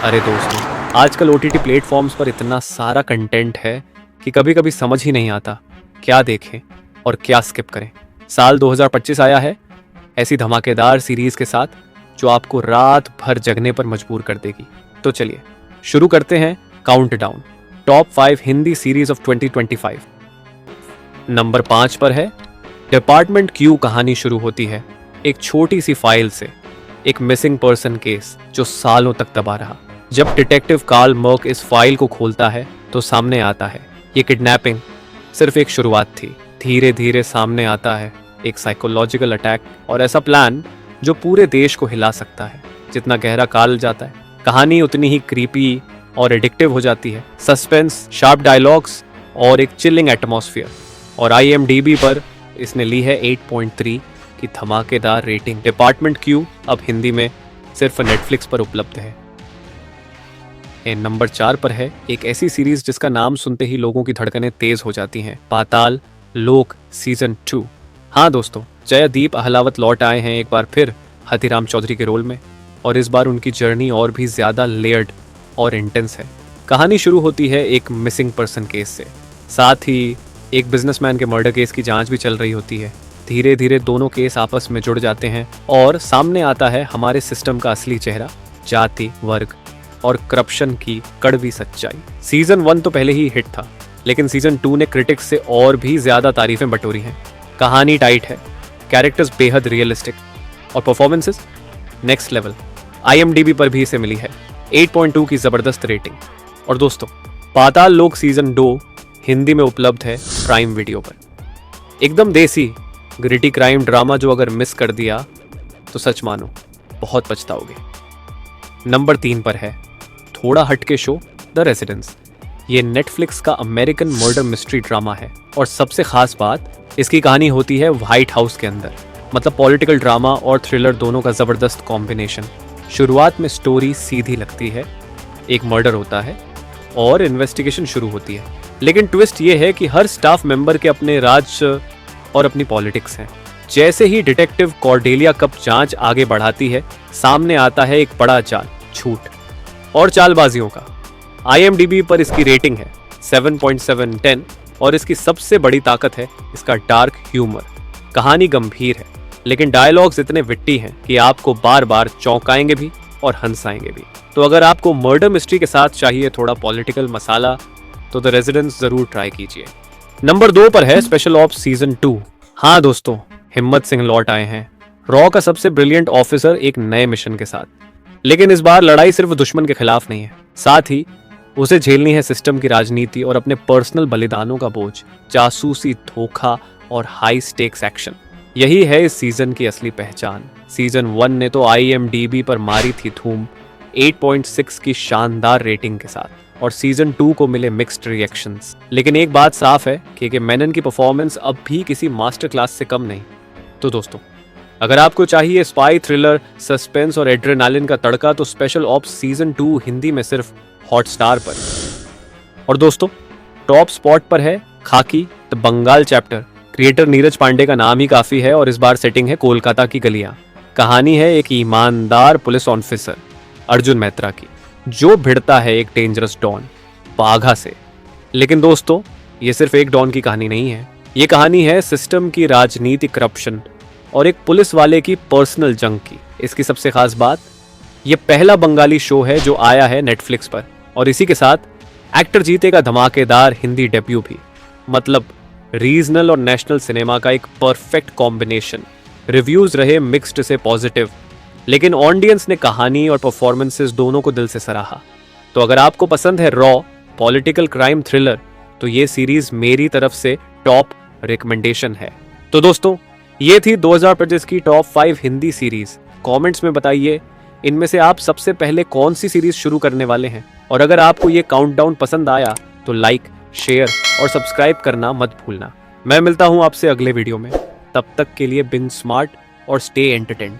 अरे दोस्तों, आजकल OTT प्लेटफॉर्म्स पर इतना सारा कंटेंट है कि कभी कभी समझ ही नहीं आता क्या देखें और क्या स्किप करें। साल 2025 आया है ऐसी धमाकेदार सीरीज के साथ जो आपको रात भर जगने पर मजबूर कर देगी। तो चलिए शुरू करते हैं countdown top 5 Hindi series of 2025। Number 5 पर है डिपार्टमेंट क्यू। कहानी शुरू होती है एक छोटी सी फाइल से, एक मिसिंग पर्सन केस जो सालों तक दबा रहा। जब डिटेक्टिव कार्ल मर्क इस फाइल को खोलता है तो सामने आता है ये किडनैपिंग सिर्फ एक शुरुआत थी। धीरे धीरे सामने आता है एक साइकोलॉजिकल अटैक और ऐसा प्लान जो पूरे देश को हिला सकता है। जितना गहरा कार्ल जाता है कहानी उतनी ही क्रीपी और एडिक्टिव हो जाती है। सस्पेंस, शार्प डायलॉग्स और एक चिलिंग एटमॉस्फेयर। और IMDb पर इसने ली है 8.3 की धमाकेदार रेटिंग। डिपार्टमेंट क्यू अब हिंदी में सिर्फ नेटफ्लिक्स पर उपलब्ध है। नंबर 4 पर है एक ऐसी सीरीज जिसका नाम सुनते ही लोगों की धड़कनें तेज हो जाती हैं, पाताल लोक सीजन 2। हाँ दोस्तों, जयदीप अहलावत लौट आए हैं एक बार फिर हथीराम चौधरी के रोल में, और इस बार उनकी जर्नी और भी ज्यादा लेयर्ड और इंटेंस है। कहानी शुरू होती है एक मिसिंग पर्सन केस से, साथ ही एक बिजनेसमैन के मर्डर केस की जांच भी चल रही होती है। धीरे धीरे दोनों केस आपस में जुड़ जाते हैं और सामने आता है हमारे सिस्टम का असली चेहरा, जाति, वर्ग और करप्शन की कड़वी सच्चाई। सीजन 1 तो पहले ही हिट था, लेकिन सीजन 2 ने क्रिटिक्स से और भी ज्यादा तारीफें बटोरी हैं। कहानी टाइट है, कैरेक्टर्स बेहद रियलिस्टिक और परफॉर्मेंसेस नेक्स्ट लेवल। IMDb पर भी इसे मिली है 8.2 की जबरदस्त रेटिंग। और दोस्तों, पाताल लोक सीजन 2 हिंदी में उपलब्ध है प्राइम वीडियो पर। एकदम देसी ग्रिटी क्राइम ड्रामा जो अगर मिस कर दिया तो सच मानो बहुत पछताओगे। नंबर 3 पर है थोड़ा हटके शो द रेजिडेंस। ये नेटफ्लिक्स का अमेरिकन मर्डर मिस्ट्री ड्रामा है और सबसे खास बात इसकी कहानी होती है व्हाइट हाउस के अंदर। मतलब पॉलिटिकल ड्रामा और थ्रिलर दोनों का जबरदस्त कॉम्बिनेशन। शुरुआत में स्टोरी सीधी लगती है, एक मर्डर होता है और इन्वेस्टिगेशन शुरू होती है, लेकिन ट्विस्ट ये है कि हर स्टाफ मेंबर के अपने राज और अपनी पॉलिटिक्स हैं। जैसे ही डिटेक्टिव कॉर्डेलिया कप जांच आगे बढ़ाती है, सामने आता है एक बड़ा जाल, झूठ और चालबाजियों का। IMDb पर इसकी रेटिंग है 7.7/10 और इसकी सबसे बड़ी ताकत है इसका डार्क ह्यूमर। कहानी गंभीर है, लेकिन डायलॉग्स इतने विट्टी हैं कि आपको बार बार चौंकाएंगे भी और हंसाएंगे भी। तो अगर आपको मर्डर मिस्ट्री के साथ चाहिए थोड़ा पॉलिटिकल मसाला तो द रेजिडेंस जरूर ट्राई कीजिए। नंबर 2 पर है स्पेशल ऑप्स सीजन 2। हाँ दोस्तों, हिम्मत सिंह लौट आए हैं रॉ का सबसे ब्रिलियंट ऑफिसर एक नए मिशन के साथ। लेकिन इस बार लड़ाई सिर्फ दुश्मन के खिलाफ नहीं है, साथ ही उसे झेलनी है सिस्टम की राजनीति और अपने पर्सनल बलिदानों का बोझ, जासूसी, धोखा और हाई स्टेक्स एक्शन। यही है इस सीजन की असली पहचान। सीजन 1 ने तो IMDb पर मारी थी धूम 8.6 की शानदार रेटिंग के साथ, और सीजन 2 को मिले मिक्स्ड रिएक्शंस। लेकिन एक बात साफ है कि मेनन की परफॉर्मेंस अब भी किसी मास्टर क्लास से कम नहीं। तो दोस्तों, अगर आपको चाहिए स्पाई, थ्रिलर, सस्पेंस और एड्रेनालिन का तड़का तो स्पेशल ऑप्स सीजन 2 हिंदी में सिर्फ हॉटस्टार पर। और दोस्तों, टॉप स्पॉट पर है Khakee the Bengal chapter. Creator Neeraj Pandey का नाम ही काफी है और इस बार सेटिंग है कोलकाता की गलियां। कहानी है एक ईमानदार पुलिस ऑफिसर अर्जुन मैत्रा की, जो भिड़ता है एक डेंजरस डॉन बाघा से। लेकिन दोस्तों, ये सिर्फ एक डॉन की कहानी नहीं है, ये कहानी है सिस्टम की राजनीति, करप्शन और एक पुलिस वाले की पर्सनल जंग की। इसकी सबसे खास बात, ये पहला बंगाली शो है जो आया है नेटफ्लिक्स पर, और इसी के साथ एक्टर जीतेगा धमाकेदार हिंदी डेब्यू भी। मतलब रीजनल और नेशनल सिनेमा का एक परफेक्ट कॉम्बिनेशन। रिव्यूज रहे मिक्स्ड से पॉजिटिव, लेकिन ऑडियंस ने कहानी और परफॉर्मेंसेस दोनों को दिल से सराहा। तो अगर आपको पसंद है रॉ पॉलिटिकल क्राइम थ्रिलर तो ये सीरीज मेरी तरफ से टॉप रिकमेंडेशन है। तो दोस्तों, ये थी 2025 की टॉप 5 हिंदी सीरीज। कमेंट्स में बताइए इनमें से आप सबसे पहले कौन सी सीरीज शुरू करने वाले हैं, और अगर आपको ये काउंटडाउन पसंद आया तो लाइक, शेयर और सब्सक्राइब करना मत भूलना। मैं मिलता हूं आपसे अगले वीडियो में, तब तक के लिए बिन स्मार्ट और स्टे एंटरटेन्ड।